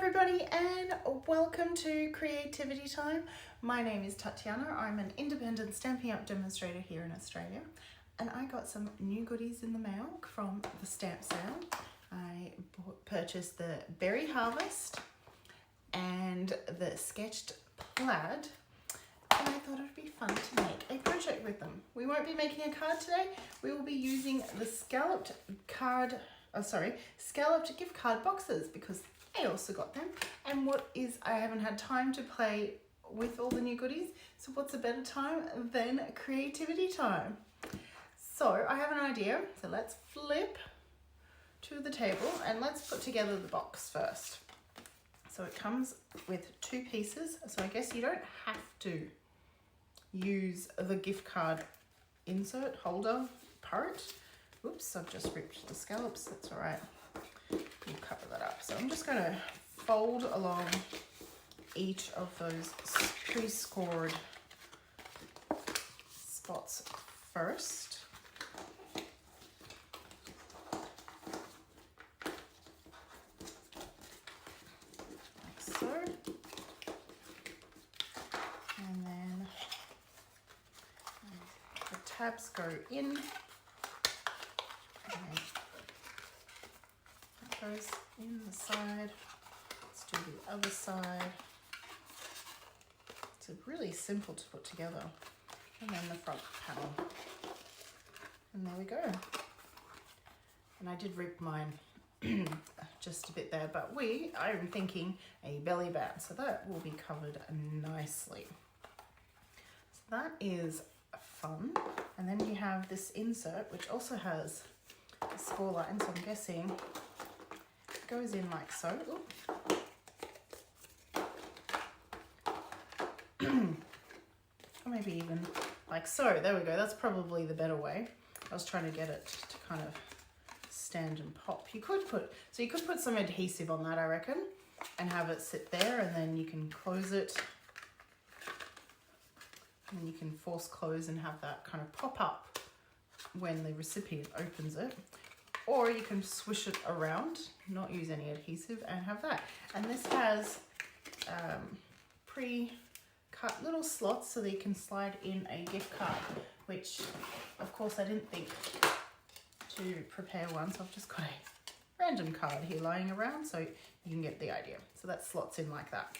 everybody and welcome to Creativity Time. My name is Tatiana. I'm an independent Stampin' Up demonstrator here in Australia, and I got some new goodies in the mail from the stamp sale. I purchased the Berry Harvest and the Sketched Plaid, and I thought it would be fun to make a project with them. We won't be making a card today. We will be using the scalloped gift card boxes because I also got them. And I haven't had time to play with all the new goodies. So what's a better time than creativity time? So I have an idea. So let's flip to the table and let's put together the box first. So it comes with two pieces. So I guess you don't have to use the gift card insert holder part. Oops, I've just ripped the scallops. That's all right. We'll cover that up. So I'm just going to fold along each of those pre-scored spots first. Like so. And then the tabs go in. Goes in the side. Let's do the other side. It's really simple to put together. And then the front panel. And there we go. And I did rip mine just a bit there, but I'm thinking a belly band, so that will be covered nicely. So that is fun. And then you have this insert, which also has a score line, so I'm guessing goes in like so. Or maybe even like so. There we go. That's probably the better way. I was trying to get it to kind of stand and pop. You could put some adhesive on that, I reckon, and have it sit there, and then you can close it. And then you can force close and have that kind of pop up when the recipient opens it. Or you can swish it around, not use any adhesive, and have that. And this has pre-cut little slots so that you can slide in a gift card, which of course I didn't think to prepare one, so I've just got a random card here lying around so you can get the idea. So that slots in like that.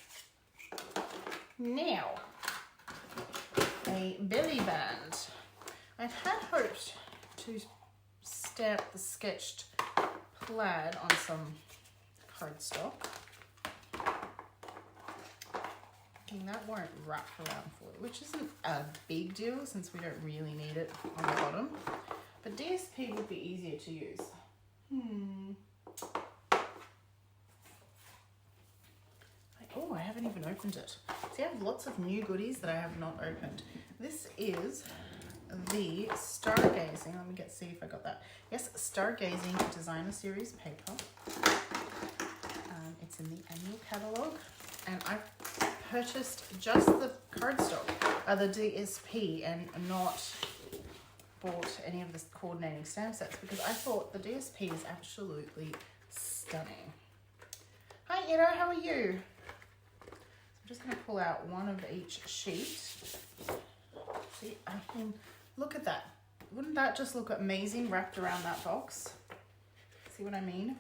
Now, a belly band. I had hoped to stamp the Sketched Plaid on some cardstock. And that won't wrap around for you, which isn't a big deal since we don't really need it on the bottom. But DSP would be easier to use. I haven't even opened it. See, I have lots of new goodies that I have not opened. This is the Stargazing. Let me see if I got that. Yes, Stargazing Designer Series paper. It's in the annual catalogue, and I purchased just the cardstock, the DSP, and not bought any of the coordinating stamp sets because I thought the DSP is absolutely stunning. Hi Ida, how are you? I'm just going to pull out one of each sheet. See, I can look at that. Wouldn't that just look amazing wrapped around that box? See what I mean?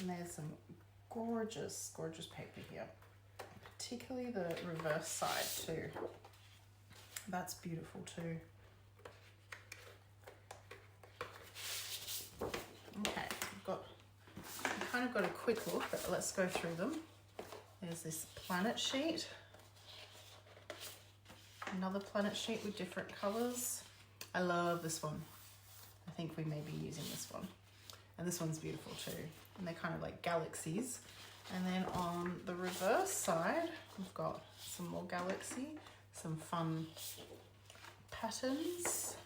And there's some gorgeous, gorgeous paper here. Particularly the reverse side too. That's beautiful too. Okay, I've kind of got a quick look, but let's go through them. There's this planet sheet. Another planet sheet with different colors. I love this one. I think we may be using this one. And this one's beautiful too. And they're kind of like galaxies. And then on the reverse side, we've got some more galaxy, some fun patterns,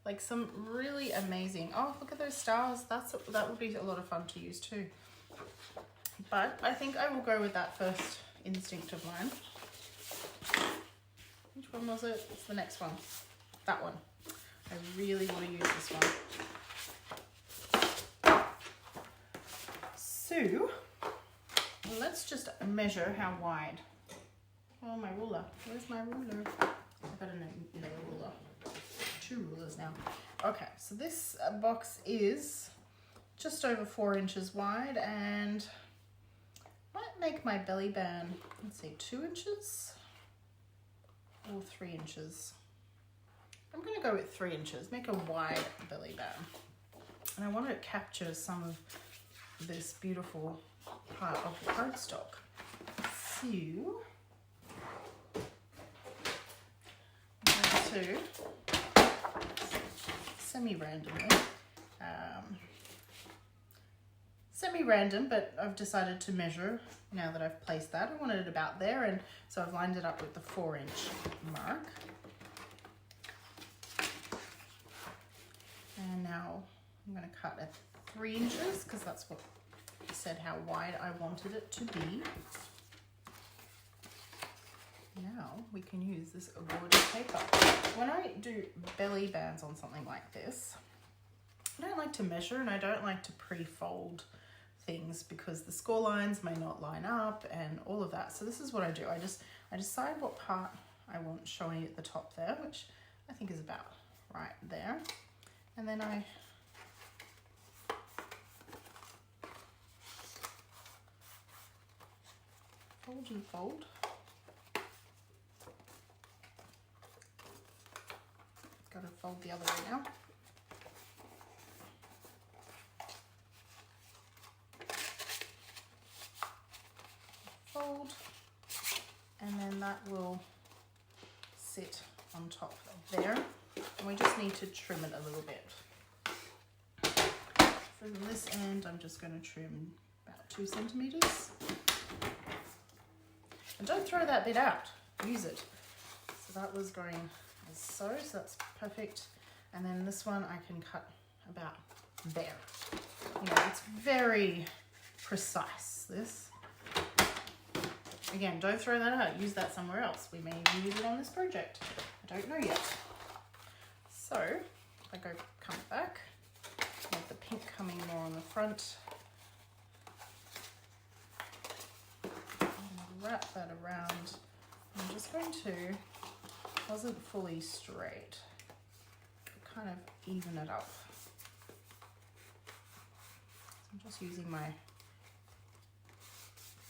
like some really amazing, oh, look at those stars. That would be a lot of fun to use too. But I think I will go with that first instinct of mine. Which one was it? It's the next one. That one. I really want to use this one. So let's just measure how wide. Oh, my ruler. Where's my ruler? I've got another ruler. 2 rulers now. Okay, so this box is just over 4 inches wide and might make my belly band, let's see, 2 inches or 3 inches. I'm going to go with 3 inches, make a wide belly band. And I want to capture some of this beautiful part of the cardstock. So I'm going to semi-random, but I've decided to measure now that I've placed that. I wanted it about there, and so I've lined it up with the 4-inch mark. And now I'm going to cut at 3 inches because that's what I said how wide I wanted it to be. Now we can use this gorgeous paper. When I do belly bands on something like this, I don't like to measure and I don't like to pre-fold things because the score lines may not line up and all of that. So this is what I do. I decide what part I want showing at the top there, which I think is about right there. And then I fold and fold. Got to fold the other way now. Fold, and then that will sit on top of there. And we just need to trim it a little bit. From this end, I'm just going to trim about 2 centimeters. And don't throw that bit out, use it. So that was going as so that's perfect. And then this one I can cut about there. You know, it's very precise, this. Again, don't throw that out, use that somewhere else. We may even use it on this project. I don't know yet. So, if I come back, with the pink coming more on the front, wrap that around. I'm just going to, it wasn't fully straight, kind of even it up. So I'm just using my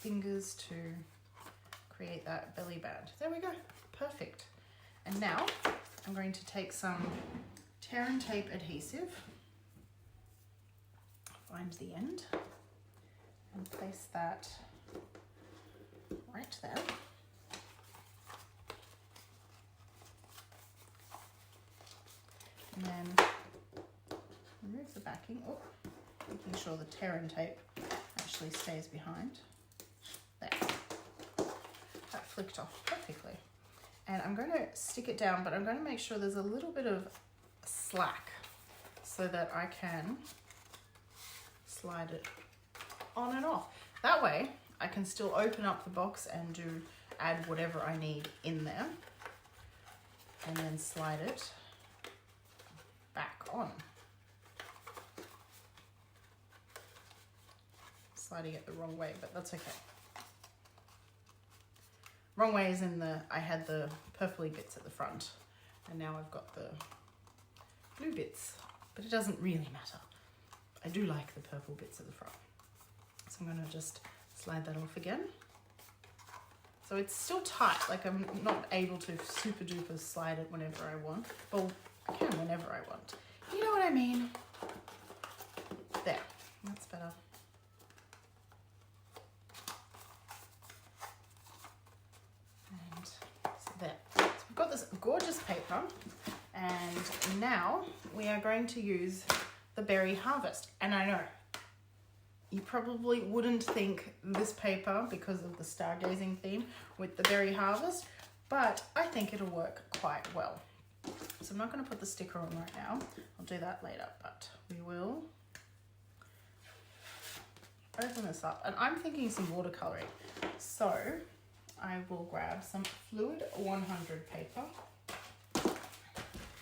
fingers to create that belly band. There we go, perfect. And now I'm going to take some tear and tape adhesive, find the end, and place that right there. And then remove the backing, making sure the tear and tape actually stays behind. There. That flicked off perfectly. And I'm going to stick it down, but I'm going to make sure there's a little bit of slack so that I can slide it on and off. That way I can still open up the box and add whatever I need in there and then slide it back on. Sliding it the wrong way, but that's okay. Wrong way is in I had the purpley bits at the front and now I've got the blue bits, but it doesn't really matter. I do like the purple bits at the front. So I'm going to just slide that off again. So it's still tight, like I'm not able to super duper slide it whenever I want. Well, I can whenever I want. You know what I mean? There, that's better. And so there. So we've got this gorgeous paper and now we are going to use the Berry Harvest. And I know, you probably wouldn't think this paper because of the Stargazing theme with the Berry Harvest, but I think it'll work quite well. So I'm not going to put the sticker on right now. I'll do that later, but we will open this up. And I'm thinking some watercoloring. So I will grab some Fluid 100 paper.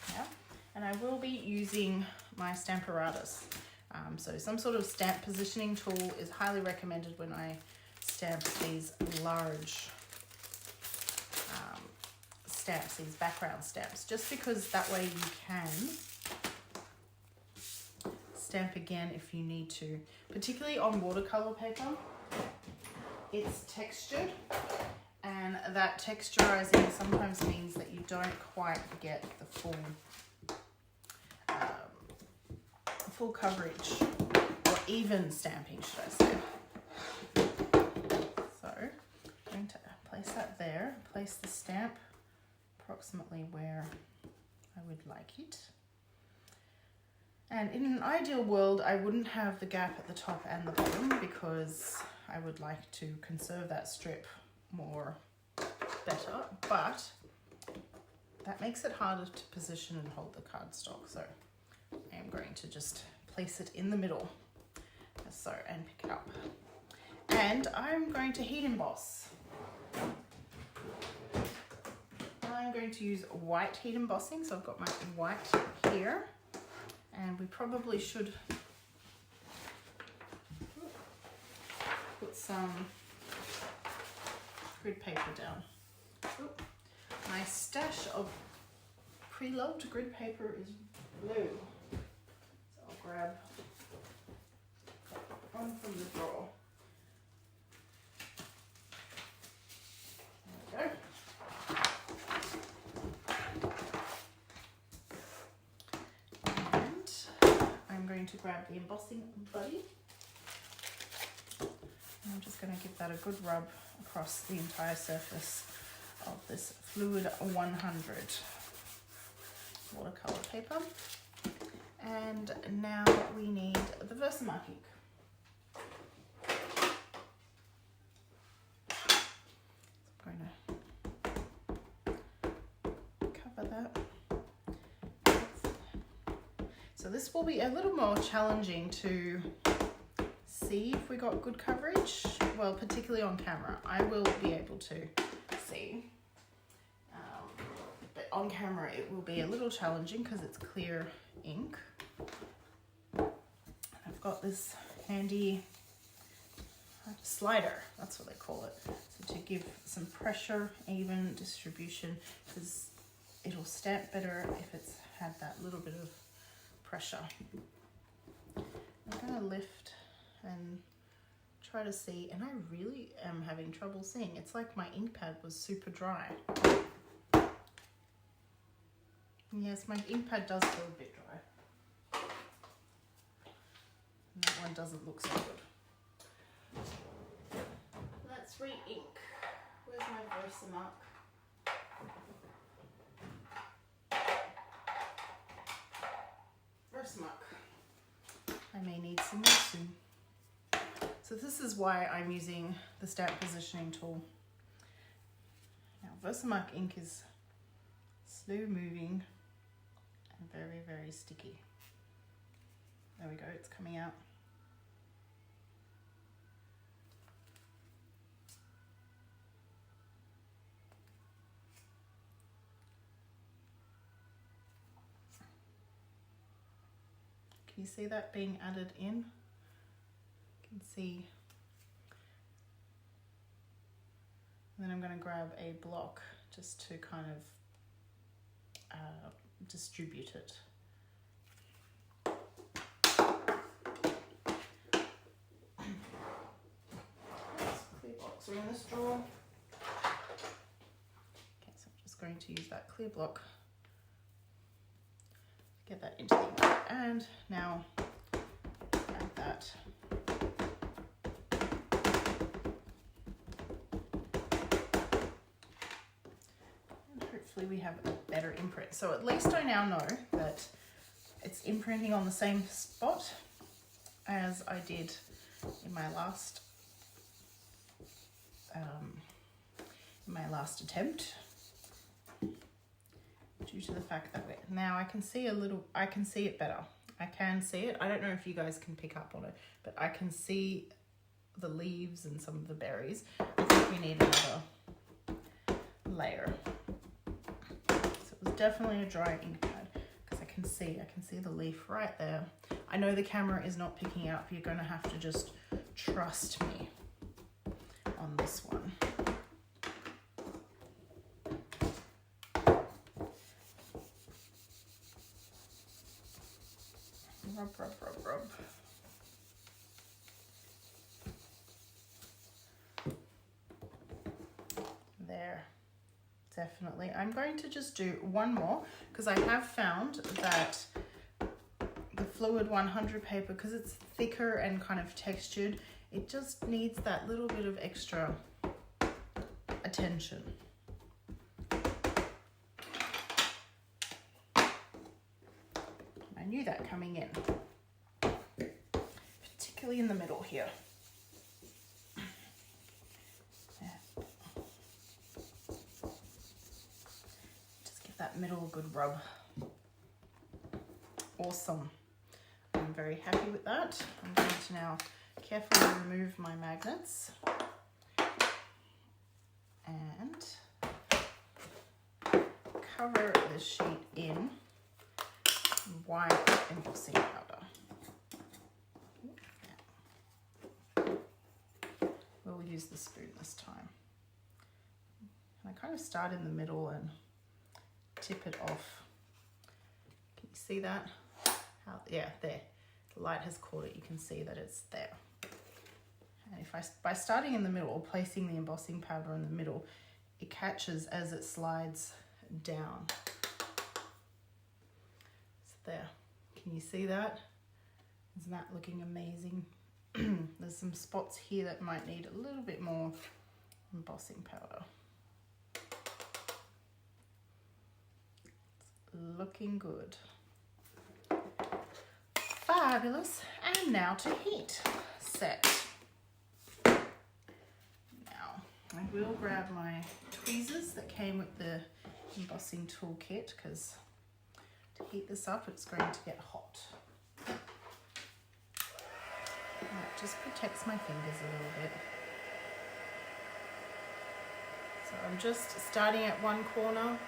Yeah. And I will be using my Stamparatus So some sort of stamp positioning tool is highly recommended when I stamp these large stamps, these background stamps, just because that way you can stamp again if you need to, particularly on watercolor paper. It's textured, and that texturizing sometimes means that you don't quite get the full coverage, or even stamping, should I say. So I'm going to place that there, place the stamp approximately where I would like it. And in an ideal world, I wouldn't have the gap at the top and the bottom, because I would like to conserve that strip more better, but that makes it harder to position and hold the cardstock. So I am going to just place it in the middle, so, and pick it up. And I'm going to heat emboss. I'm going to use white heat embossing, so I've got my white here, and we probably should put some grid paper down. My stash of pre-loved grid paper is blue, so I'll grab one from the drawer. There we go. I'm going to grab the embossing buddy. I'm just going to give that a good rub across the entire surface of this Fluid 100 watercolor paper. And now we need the Versamark ink. So I'm going to cover that. So this will be a little more challenging to see if we got good coverage. Well, particularly on camera, I will be able to see. But on camera, it will be a little challenging because it's clear ink. I've got this handy slider, that's what they call it. So to give some pressure, even distribution, because it'll stamp better if it's had that little bit of pressure. I'm going to lift and try to see, and I really am having trouble seeing. It's like my ink pad was super dry. Yes, my ink pad does feel a bit dry. And that one doesn't look so good. Let's re-ink. Where's my Versamark? Versamark. I may need some more soon. So this is why I'm using the stamp positioning tool. Now Versamark ink is slow moving and very, very sticky. There we go, it's coming out. Can you see that being added in? You can see. And then I'm going to grab a block just to kind of distribute it. Clear blocks are in this drawer. Okay, so I'm just going to use that clear block. Get that into the ink, and now add that. And hopefully we have a better imprint. So at least I now know that it's imprinting on the same spot as I did in my last attempt. Due to the fact that now I can see I can see it better. I can see it. I don't know if you guys can pick up on it, but I can see the leaves and some of the berries. I think we need another layer. So it was definitely a dry ink pad because I can see the leaf right there. I know the camera is not picking up. You're going to have to just trust me on this one. Rub, rub, rub, rub. There, definitely. I'm going to just do one more because I have found that the Fluid 100 paper, because it's thicker and kind of textured, it just needs that little bit of extra attention. I knew that coming in, particularly in the middle here. Just give that middle a good rub. Awesome. I'm very happy with that. I'm going to now carefully remove my magnets and cover the sheet in white embossing powder. We'll use the spoon this time. And I kind of start in the middle and tip it off. Can you see that? How, yeah, there. The light has caught it. You can see that it's there. And if by starting in the middle or placing the embossing powder in the middle, it catches as it slides down. There, can you see that? Isn't that looking amazing? There's some spots here that might need a little bit more embossing powder. It's looking good. Fabulous. And now to heat set. Now I will grab my tweezers that came with the embossing toolkit, because to heat this up, it's going to get hot. That just protects my fingers a little bit. So I'm just starting at one corner,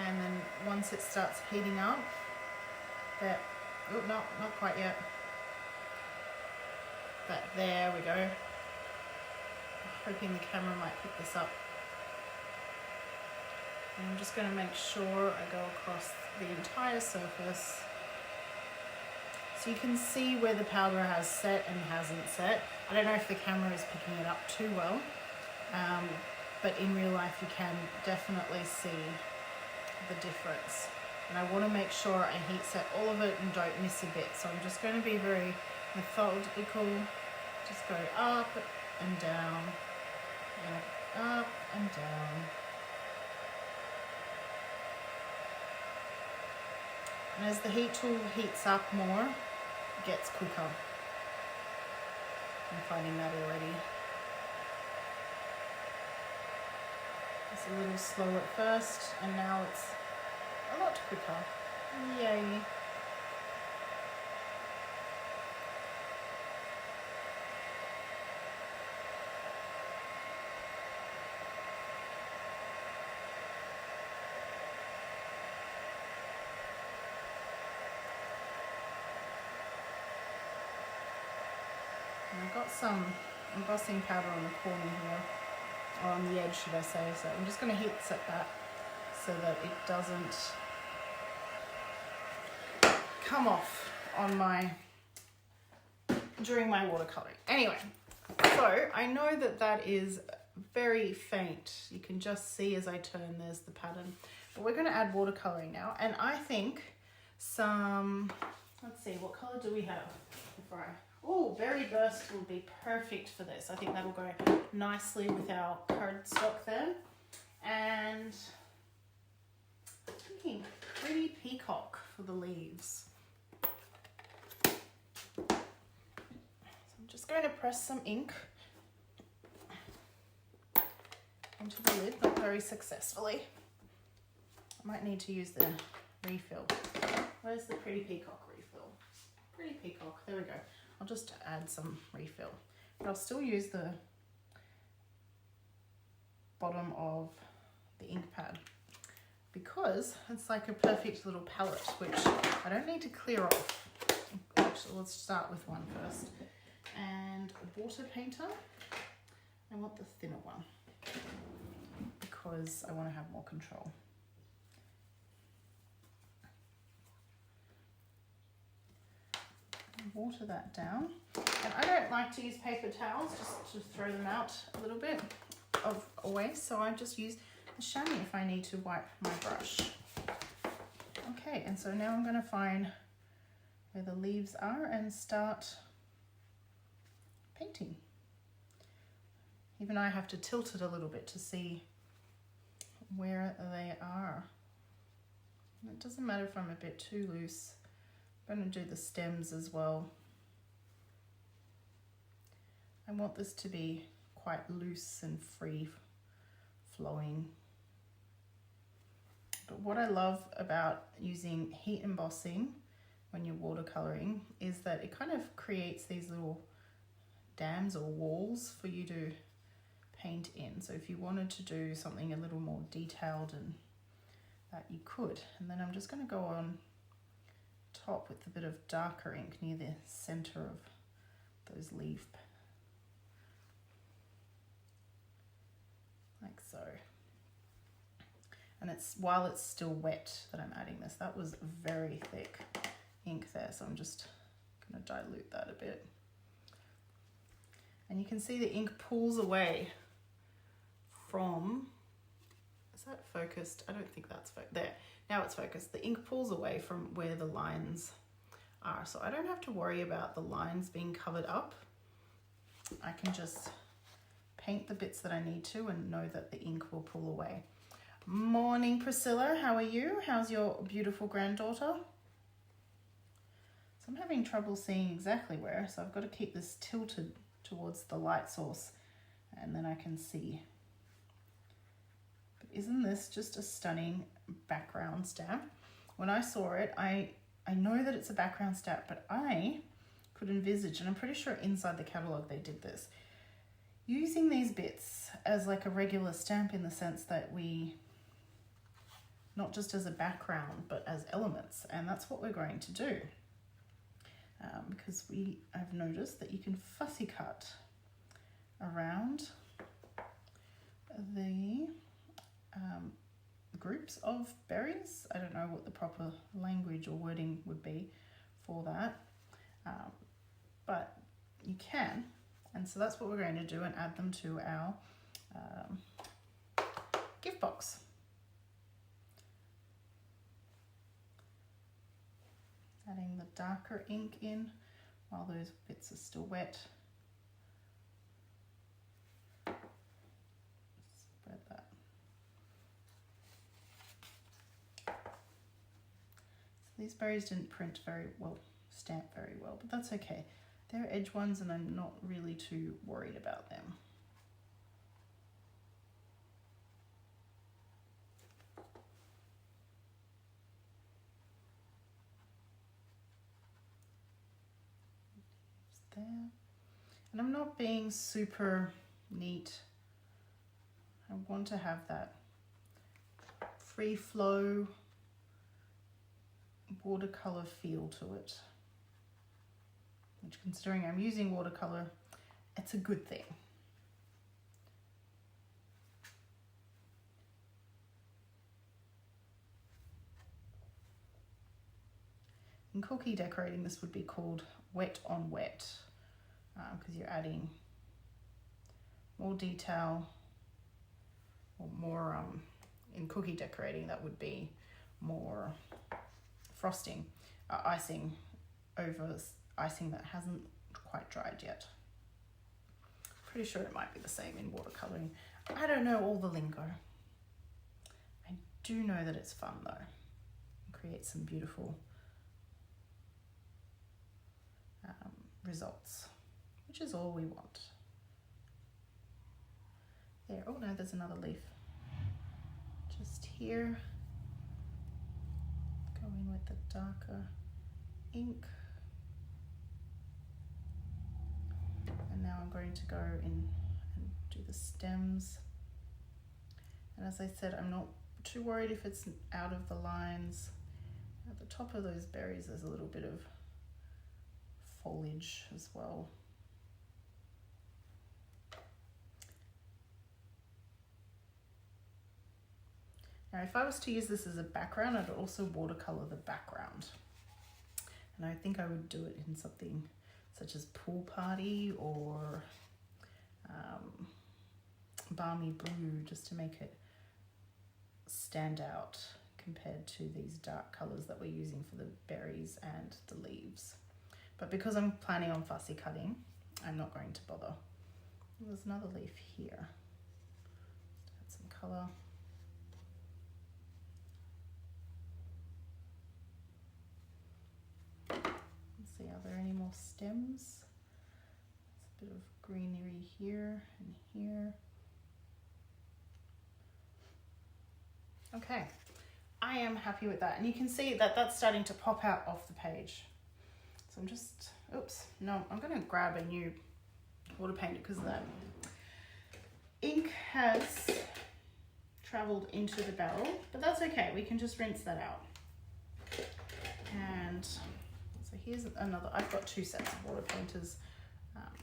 and then once it starts heating up, that, oh no, not quite yet. But there we go. I'm hoping the camera might pick this up. And I'm just going to make sure I go across the entire surface so you can see where the powder has set and hasn't set. I don't know if the camera is picking it up too well, but in real life you can definitely see the difference. And I want to make sure I heat set all of it and don't miss a bit. So I'm just going to be very methodical, just go up and down, and up and down. And as the heat tool heats up more, it gets quicker. I'm finding that already. It's a little slow at first, and now it's a lot quicker. Yay. I've got some embossing powder on the corner here, or on the edge should I say, so I'm just going to heat set that so that it doesn't come off on during my watercoloring. Anyway, so I know that is very faint. You can just see as I turn, there's the pattern. But we're going to add watercoloring now, and I think some, let's see, what color do we have? Oh, Berry Burst will be perfect for this. I think that'll go nicely with our cardstock there. And I'm thinking Pretty Peacock for the leaves. So I'm just going to press some ink into the lid, not very successfully. I might need to use the refill. Where's the Pretty Peacock refill? Pretty Peacock, there we go. I'll just add some refill, but I'll still use the bottom of the ink pad because it's like a perfect little palette, which I don't need to clear off. Actually, let's start with one first. And water painter. I want the thinner one because I want to have more control. Water that down. And I don't like to use paper towels, just to throw them out a little bit of away. So I just use a chamois if I need to wipe my brush. Okay, and so now I'm going to find where the leaves are and start painting. Even I have to tilt it a little bit to see where they are. And it doesn't matter if I'm a bit too loose. I'm going to do the stems as well. I want this to be quite loose and free flowing. But what I love about using heat embossing when you're watercoloring is that it kind of creates these little dams or walls for you to paint in. So if you wanted to do something a little more detailed and that, you could. And then I'm just going to go on top with a bit of darker ink near the center of those leaves, like so. And it's while it's still wet that I'm adding this. That was very thick ink there, so I'm just going to dilute that a bit. And you can see the ink pulls away from, is that focused? I don't think that's there. Now it's focused. The ink pulls away from where the lines are. So I don't have to worry about the lines being covered up. I can just paint the bits that I need to and know that the ink will pull away. Morning, Priscilla. How are you? How's your beautiful granddaughter? So I'm having trouble seeing exactly where, so I've got to keep this tilted towards the light source and then I can see. But isn't this just a stunning background stamp? When I saw it, I know that it's a background stamp, but I could envisage, and I'm pretty sure inside the catalogue they did this, using these bits as like a regular stamp in the sense that we, not just as a background, but as elements. And that's what we're going to do. Because I've noticed that you can fussy cut around the groups of berries. I don't know what the proper language or wording would be for that, but you can. And so that's what we're going to do and add them to our gift box. Adding the darker ink in while those bits are still wet. Spread that. So these berries didn't print very well, stamp very well, but that's okay. They're edge ones and I'm not really too worried about them. There. And I'm not being super neat. I want to have that free flow watercolor feel to it. Which, considering I'm using watercolor, it's a good thing. In cookie decorating, this would be called wet on wet, because you're adding more detail or more, in cookie decorating, that would be more frosting, icing over icing that hasn't quite dried yet. Pretty sure it might be the same in watercoloring. I don't know all the lingo. I do know that it's fun though. Create some beautiful results, which is all we want. There, oh no, there's another leaf. Just here, go in with the darker ink. And now I'm going to go in and do the stems. And as I said, I'm not too worried if it's out of the lines. At the top of those berries, there's a little bit of foliage as well. Now, if I was to use this as a background, I'd also watercolor the background. And I think I would do it in something such as Pool Party or Balmy Blue, just to make it stand out compared to these dark colors that we're using for the berries and the leaves. But because I'm planning on fussy cutting, I'm not going to bother. There's another leaf here. Add some color. Let's see, are there any more stems? There's a bit of greenery here and here. Okay, I am happy with that. And you can see that that's starting to pop out off the page. So I'm just, oops, no, I'm gonna grab a new water painter because that ink has traveled into the barrel, but that's okay. We can just rinse that out. And so here's another, I've got 2 sets of water painters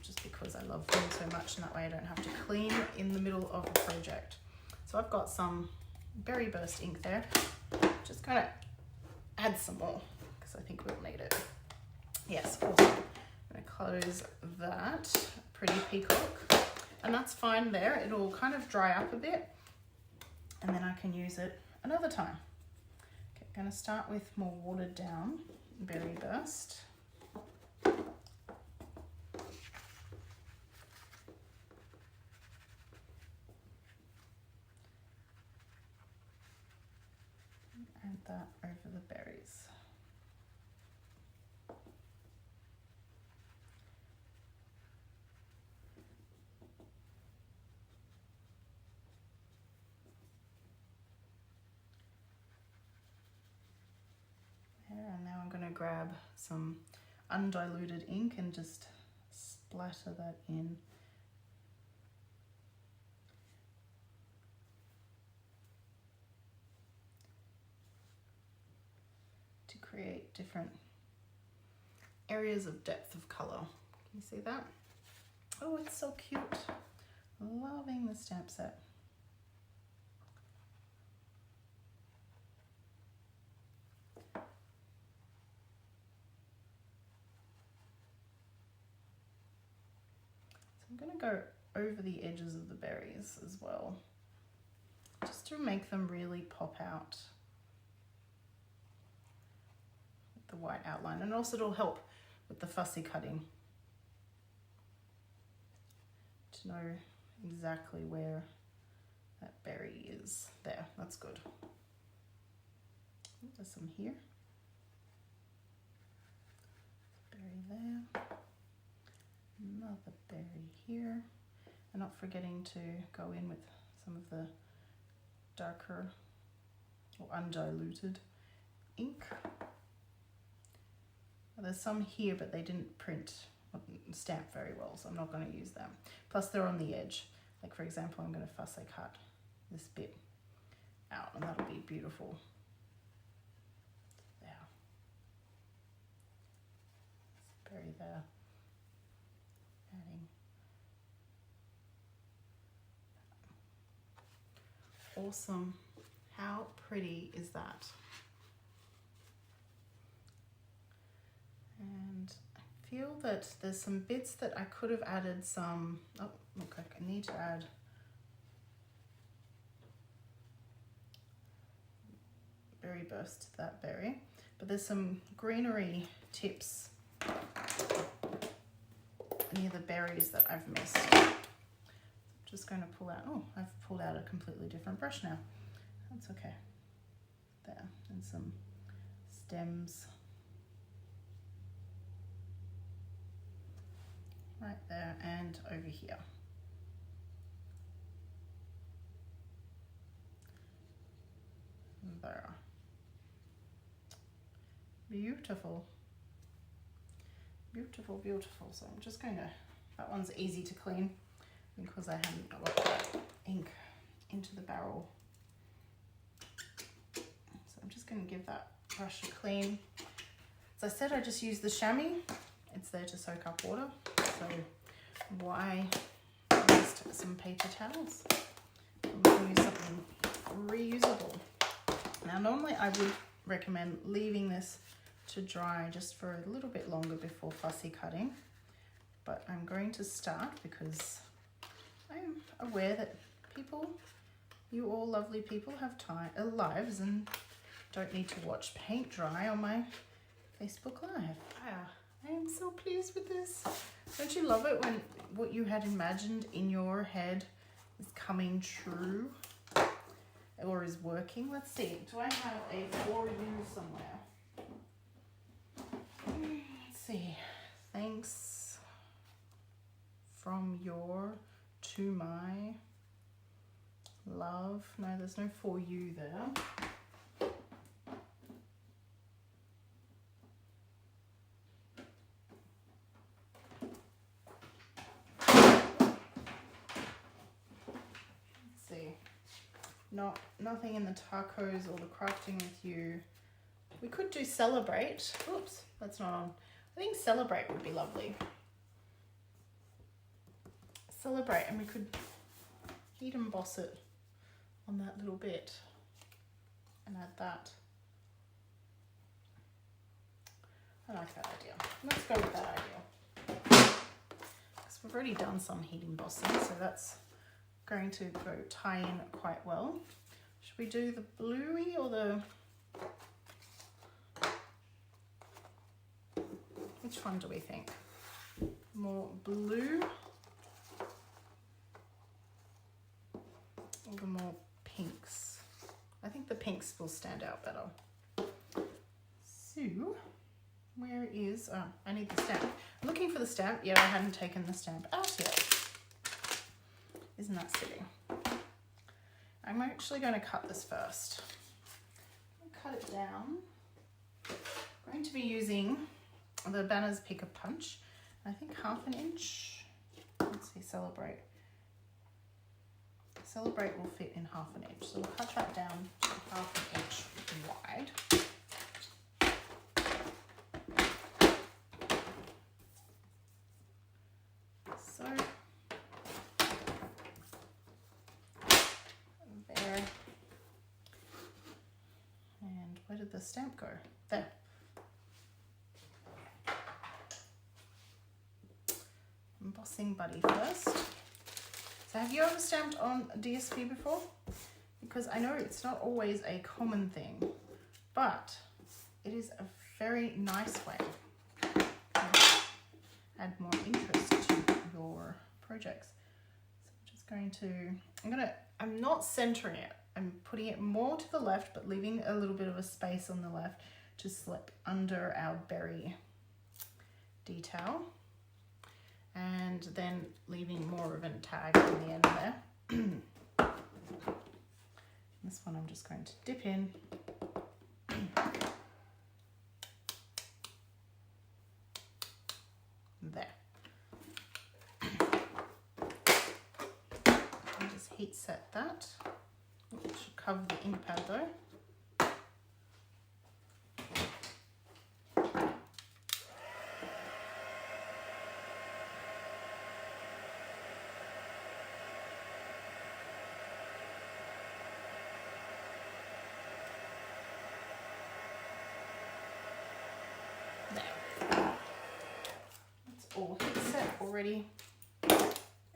just because I love them so much, and that way I don't have to clean in the middle of a project. So I've got some Berry Burst ink there. Just gonna add some more because I think we'll need it. Yes, awesome. I'm gonna close that pretty peacock, and that's fine there. It'll kind of dry up a bit and then I can use it another time. Okay, I'm gonna start with more watered down Berry Burst. Add that over the berries. There, and now I'm going to grab some undiluted ink and just splatter that in. To create different areas of depth of color. Can you see that? Oh, it's so cute. Loving the stamp set. So I'm going to go over the edges of the berries as well, just to make them really pop out. The white outline, and also it'll help with the fussy cutting to know exactly where that berry is. There, that's good. There's some here, berry there, another berry here, and not forgetting to go in with some of the darker or undiluted ink. There's some here, but they didn't stamp very well, so I'm not going to use them. Plus they're on the edge. Like for example, I'm going to fussy cut this bit out, and that'll be beautiful. There. Berry there. Adding. Awesome. How pretty is that? And I feel that there's some bits that I could have added some, oh, look, I need to add Berry Burst to that berry, but there's some greenery tips near the berries that I've missed. I'm just going to pull out, oh, I've pulled out a completely different brush now. That's okay. There, and some stems. Right there and over here. There. Beautiful. Beautiful, beautiful. So I'm just going to, that one's easy to clean because I haven't got that ink into the barrel. So I'm just going to give that brush a clean. As I said, I just use the chamois it's there to soak up water. So why waste some paper towels? We can use something reusable. Now normally I would recommend leaving this to dry just for a little bit longer before fussy cutting, but I'm going to start because I'm aware that people, you all lovely people, have lives and don't need to watch paint dry on my Facebook Live. I am so pleased with this. Don't you love it when what you had imagined in your head is coming true or is working? Let's see, do I have a for you somewhere? Let's see, thanks from your to my love. No, there's no for you there. Nothing in the tacos or the crafting with you. We could do celebrate. Oops, that's not on. I think celebrate would be lovely. Celebrate, and we could heat emboss it on that little bit and add that. I like that idea. Let's go with that idea. Because we've already done some heat embossing, so that's going to go tie in quite well. Should we do the bluey or the... Which one do we think? More blue or the more pinks? I think the pinks will stand out better. So, where is... Oh, I need the stamp. I'm looking for the stamp. Yeah, I hadn't taken the stamp out yet. Isn't that silly? I'm actually going to cut this first. I'll cut it down. I'm going to be using the Banner's Pick a Punch. I think 1/2 inch. Let's see, Celebrate. Celebrate will fit in 1/2 inch. So we'll cut that down to 1/2 inch wide. So there. And where did the stamp go? There. Embossing buddy first. So have you ever stamped on DSP before? Because I know it's not always a common thing, but it is a very nice way to add more interest to your projects. So I'm just going to, I'm not centering it. I'm putting it more to the left, but leaving a little bit of a space on the left to slip under our berry detail. And then leaving more of a tag in the end there. This one I'm just going to dip in. There. I'll just heat set that. It should cover the ink pad though. All heat set already,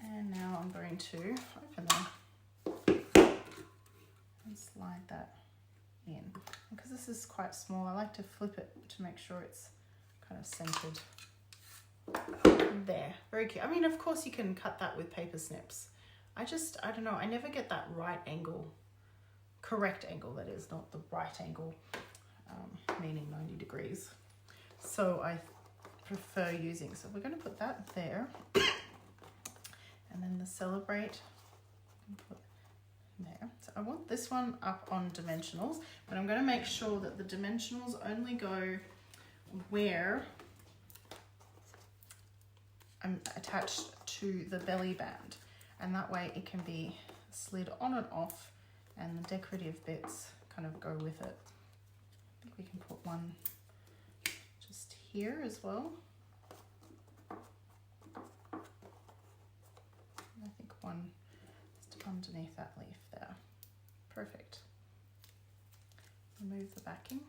and now I'm going to open them and slide that in. Because this is quite small, I like to flip it to make sure it's kind of centered. There, very cute. I mean, of course you can cut that with paper snips. I don't know, I never get that right angle, correct angle that is, not the right angle, meaning 90 degrees. So I prefer using, so we're going to put that there, and then the Celebrate, put there. So I want this one up on dimensionals, but I'm going to make sure that the dimensionals only go where I'm attached to the belly band, and that way it can be slid on and off, and the decorative bits kind of go with it. I think we can put one just here as well. one just underneath that leaf there. Perfect. Remove the backing.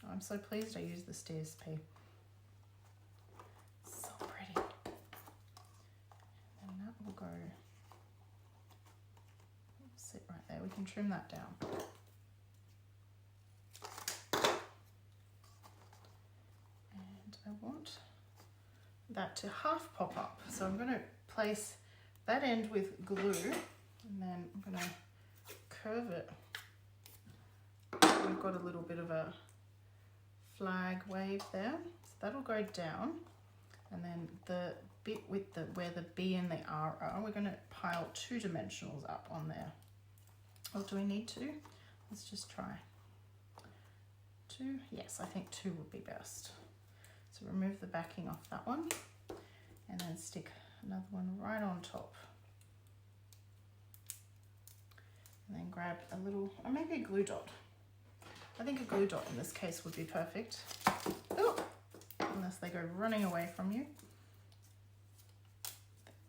Oh, I'm so pleased I used this DSP. So pretty. And that will go, sit right there. We can trim that down. And I want that to half pop up. So I'm going to place that end with glue, and then I'm going to curve it. We've got a little bit of a flag wave there, so that'll go down, and then the bit with the where the B and the R are, we're going to pile 2 dimensionals up on there. Or do we need to? Let's just try 2. Yes, I think 2 would be best. So remove the backing off that one, and then stick another one right on top, and then grab a little, or maybe a glue dot. I think a glue dot in this case would be perfect. Oh, unless they go running away from you.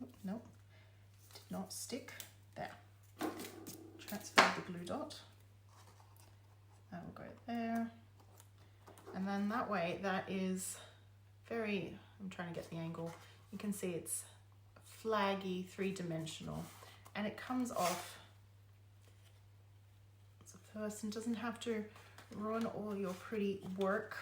Oh, nope, did not stick. There. Transfer the glue dot. That will go there. And then that way, that is very, I'm trying to get the angle. You can see it's flaggy, 3-dimensional, and it comes off. So the person doesn't have to ruin all your pretty work.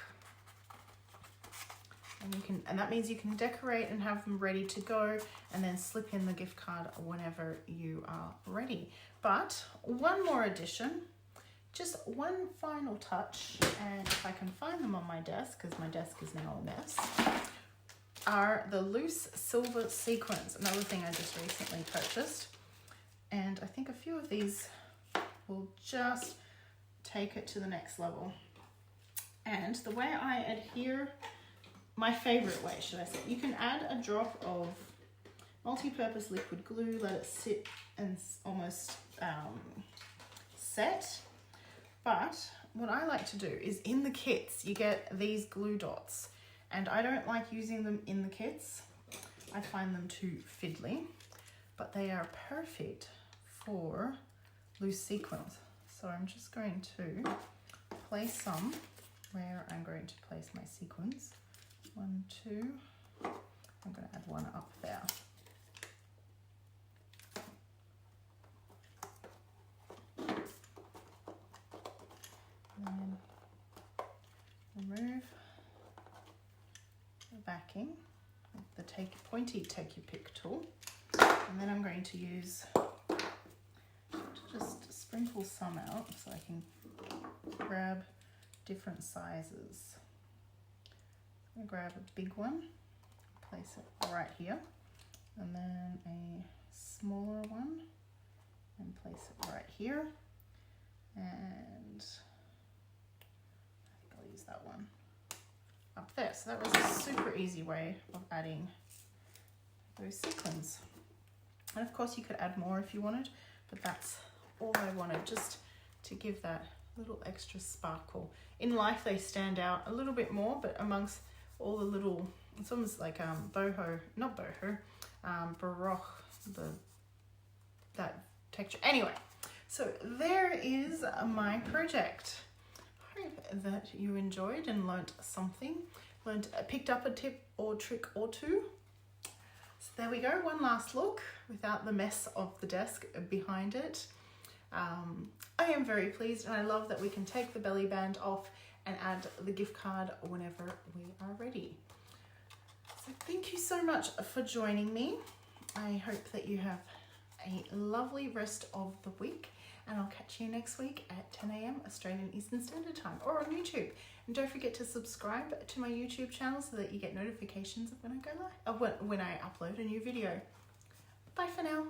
And you can, and that means you can decorate and have them ready to go, and then slip in the gift card whenever you are ready. But one more addition, just one final touch, and if I can find them on my desk, because my desk is now a mess, are the loose silver sequins. Another thing I just recently purchased. And I think a few of these will just take it to the next level. And the way I adhere, my favorite way, should I say, you can add a drop of multi-purpose liquid glue, let it sit and almost set. But what I like to do is, in the kits, you get these glue dots, and I don't like using them in the kits. I find them too fiddly, but they are perfect for loose sequins. So I'm just going to place some where I'm going to place my sequins. 1, 2, I'm going to add one up there. And then remove the backing with the pointy take your pick tool. And then I'm going to use, just sprinkle some out so I can grab different sizes. I'm going to grab a big one, place it right here, and then a smaller one, and place it right here. And I think I'll use that one up there. So that was a super easy way of adding those sequins. And of course you could add more if you wanted, but that's all I wanted, just to give that little extra sparkle. In life they stand out a little bit more, but amongst all the little, it's almost like boho, not boho, baroque, that texture. Anyway, so there is my project. Hope that you enjoyed and learnt something, picked up a tip or trick or two. So there we go, one last look without the mess of the desk behind it. I am very pleased, and I love that we can take the belly band off and add the gift card whenever we are ready. So thank you so much for joining me. I hope that you have a lovely rest of the week, and I'll catch you next week at 10 AM Australian Eastern Standard Time, or on YouTube. And don't forget to subscribe to my YouTube channel so that you get notifications of when I go live, when I upload a new video. Bye for now.